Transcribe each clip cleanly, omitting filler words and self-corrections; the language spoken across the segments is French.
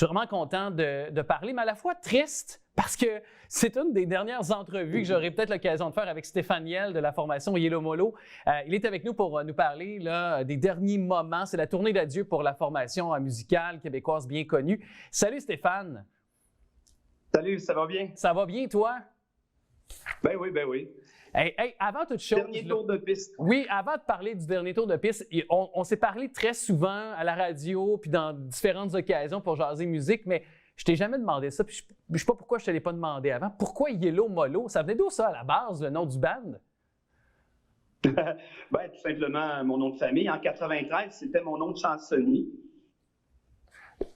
suis vraiment content de parler, mais à la fois triste parce que c'est une des dernières entrevues que j'aurai peut-être l'occasion de faire avec Stéphane Yell de la formation Yellow Molo. Il est avec nous pour nous parler là, des derniers moments. C'est la tournée d'adieu pour la formation musicale québécoise bien connue. Salut Stéphane! Salut, ça va bien? Ça va bien, toi? Ben oui. Hey, avant toute chose... Dernier tour de piste. Oui, avant de parler du dernier tour de piste, on s'est parlé très souvent à la radio puis dans différentes occasions pour jaser musique, mais je t'ai jamais demandé ça, puis je sais pas pourquoi je te l'ai pas demandé avant. Pourquoi Yellow Molo? Ça venait d'où ça, à la base, le nom du band? Ben, tout simplement, mon nom de famille. En 93, c'était mon nom de chansonnier.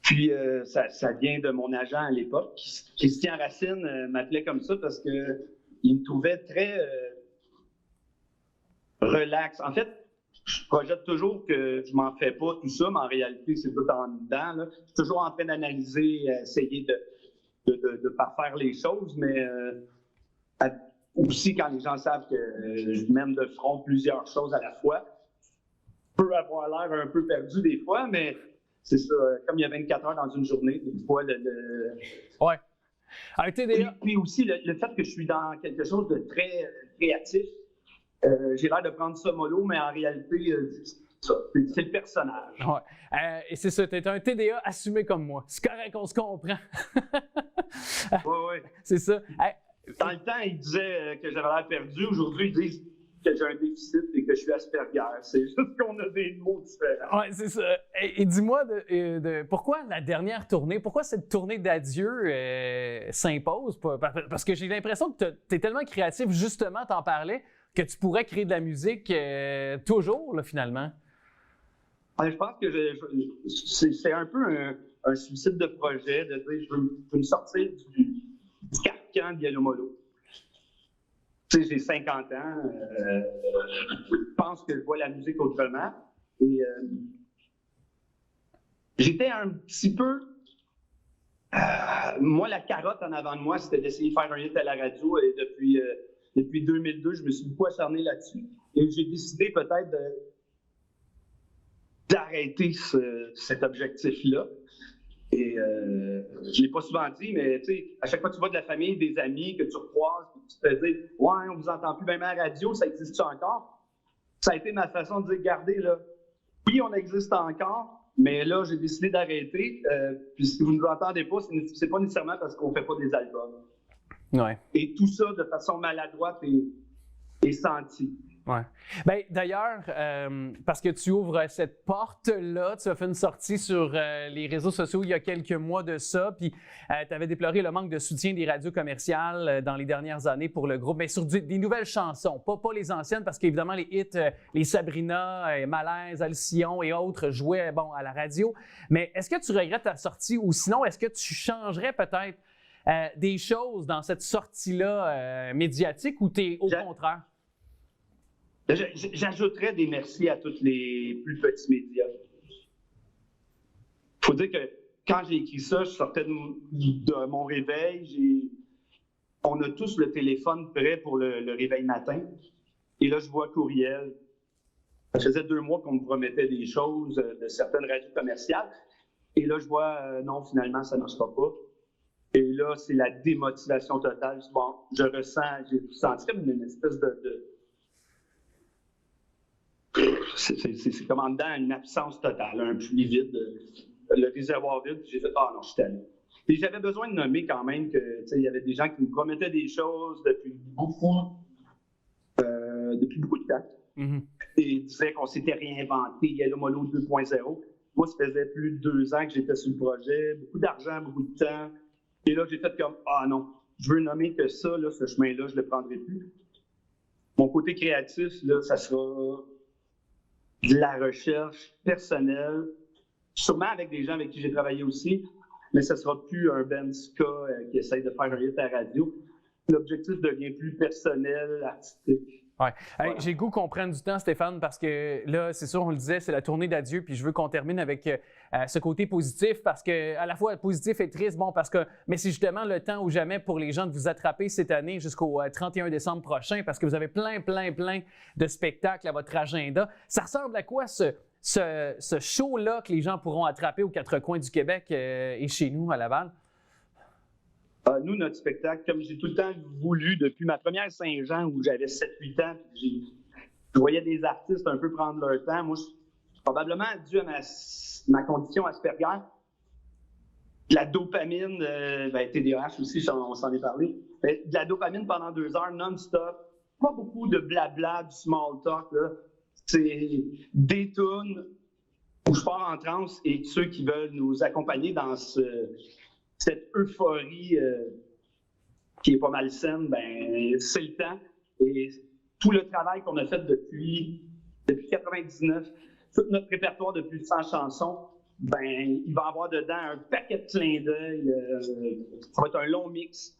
Puis, ça vient de mon agent à l'époque. Christian Racine m'appelait comme ça parce qu'il me trouvait très relax. En fait, je projette toujours que je m'en fais pas tout ça, mais en réalité, c'est tout en dedans. Là. Je suis toujours en train d'analyser, essayer de parfaire les choses, mais aussi quand les gens savent que je mène de front plusieurs choses à la fois, je peux avoir l'air un peu perdu des fois, mais c'est ça, comme il y a 24 heures dans une journée, des fois, Ouais. Puis aussi, le fait que je suis dans quelque chose de très créatif, j'ai l'air de prendre ça mollo, mais en réalité, c'est le personnage. Ouais. Et c'est ça, tu es un TDA assumé comme moi. C'est correct, on se comprend. Oui. C'est ça. Dans le temps, ils disaient que j'avais l'air perdu. Aujourd'hui, ils disent que j'ai un déficit et que je suis Asperger. C'est juste qu'on a des mots différents. Oui, c'est ça. Et dis-moi, pourquoi la dernière tournée, pourquoi cette tournée d'adieu s'impose? Parce que j'ai l'impression que tu es tellement créatif, justement, t'en parlais, que tu pourrais créer de la musique toujours, là, finalement. Je pense que c'est un peu un suicide de projet, de dire je veux me sortir du carcan de Yellow Molo. Tu sais, j'ai 50 ans, je pense que je vois la musique autrement. Et j'étais un petit peu... moi, la carotte en avant de moi, c'était d'essayer de faire un hit à la radio. Et depuis 2002, je me suis beaucoup acharné là-dessus. Et j'ai décidé peut-être d'arrêter cet objectif-là. Et je ne l'ai pas souvent dit, mais tu sais, à chaque fois que tu vois de la famille, des amis que tu recroises, tu te dis « Ouais, on ne vous entend plus même à la radio, ça existe-tu encore? » Ça a été ma façon de dire « Regardez, là, oui, on existe encore, mais là, j'ai décidé d'arrêter. Puis si vous ne nous entendez pas, c'est pas nécessairement parce qu'on ne fait pas des albums. » Ouais. Et tout ça, de façon maladroite et sentie. Ouais. Bien, d'ailleurs, parce que tu ouvres cette porte-là, tu as fait une sortie sur les réseaux sociaux il y a quelques mois de ça, puis tu avais déploré le manque de soutien des radios commerciales dans les dernières années pour le groupe, mais sur des nouvelles chansons, pas les anciennes, parce qu'évidemment, les hits, les Sabrina, Malaise, Alcyon et autres jouaient à la radio. Mais est-ce que tu regrettes ta sortie ou sinon, est-ce que tu changerais peut-être des choses dans cette sortie-là médiatique ou t'es au contraire? J'ajouterais des merci à tous les plus petits médias. Il faut dire que quand j'ai écrit ça, je sortais de mon réveil. On a tous le téléphone prêt pour le réveil matin. Et là, je vois courriel. Ça faisait 2 mois qu'on me promettait des choses de certaines radios commerciales. Et là, je vois, non, finalement, ça ne marchera pas. Et là, c'est la démotivation totale. Bon, j'ai senti comme une espèce de c'est comme en dedans une absence totale, un puits vide, le réservoir vide. J'ai fait « Ah non, je suis tanné. » Et j'avais besoin de nommer quand même que il y avait des gens qui me promettaient des choses depuis beaucoup de temps. Mm-hmm. Et disaient qu'on s'était réinventé, Yellow Molo 2.0. Moi, ça faisait plus de 2 ans que j'étais sur le projet, beaucoup d'argent, beaucoup de temps. Et là, j'ai fait comme « Ah non, je veux nommer que ça, là, ce chemin-là, je ne le prendrai plus. » Mon côté créatif, là, ça sera de la recherche personnelle, sûrement avec des gens avec qui j'ai travaillé aussi, mais ce ne sera plus un band ska qui essaye de faire un hit à la radio. L'objectif devient plus personnel, artistique. Ouais. Hey, voilà. J'ai le goût qu'on prenne du temps, Stéphane, parce que là, c'est sûr, on le disait, c'est la tournée d'adieu, puis je veux qu'on termine avec ce côté positif, parce que à la fois positif et triste, mais c'est justement le temps ou jamais pour les gens de vous attraper cette année jusqu'au 31 décembre prochain, parce que vous avez plein de spectacles à votre agenda. Ça ressemble à quoi ce ce show-là que les gens pourront attraper aux quatre coins du Québec et chez nous, à Laval? Nous, notre spectacle, comme j'ai tout le temps voulu depuis ma première Saint-Jean où j'avais 7-8 ans, puis je voyais des artistes un peu prendre leur temps. Moi, probablement dû à ma condition Asperger, de la dopamine, TDAH aussi, on s'en est parlé, mais de la dopamine pendant 2 heures non-stop, pas beaucoup de blabla, du small talk, là. C'est des tunes où je pars en transe et ceux qui veulent nous accompagner dans cette euphorie qui est pas malsaine, ben c'est le temps. Et tout le travail qu'on a fait depuis 99, tout notre répertoire de plus de 100 chansons, ben il va y avoir dedans un paquet de clins d'œil. Ça va être un long mix.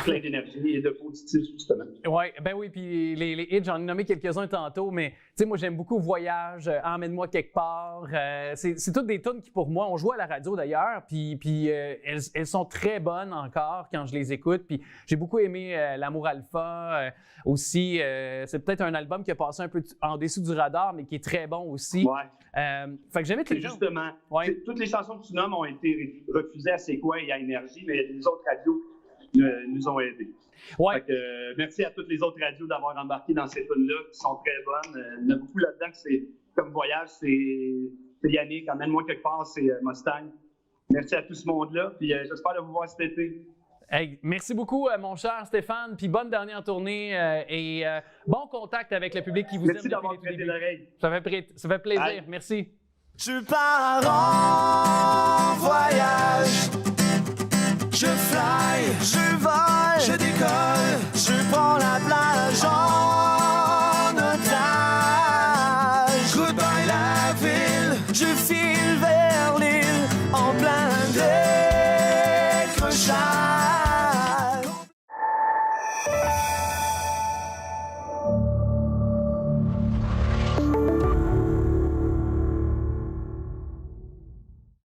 Plein d'énergie et de positif, justement. Oui, puis les hits, j'en ai nommé quelques-uns tantôt, mais tu sais, moi, j'aime beaucoup Voyage, Emmène-moi quelque part. C'est toutes des tunes qui, pour moi, on joue à la radio d'ailleurs, puis elles sont très bonnes encore quand je les écoute. Puis j'ai beaucoup aimé L'amour alpha aussi. C'est peut-être un album qui a passé un peu en dessous du radar, mais qui est très bon aussi. Fait que j'aimais que les gens... Justement, toutes les chansons que tu nommes ont été refusées à C'est quoi et à Énergie, mais les autres radios nous ont aidés. Fait que, merci à toutes les autres radios d'avoir embarqué dans ces tunes-là qui sont très bonnes. Il y en a beaucoup là-dedans que c'est comme Voyage, c'est Yannick, Emmène-moi quelque part, c'est Mustang. Merci à tout ce monde-là, puis j'espère de vous voir cet été. Hey, merci beaucoup, mon cher Stéphane, puis bonne dernière tournée et bon contact avec le public qui vous aime. Merci d'avoir prêté l'oreille. Ça fait plaisir. Bye. Merci. Je pars en voyage, je fly, je vole, je décolle, je prends la plage en otage. Goodbye la ville, je file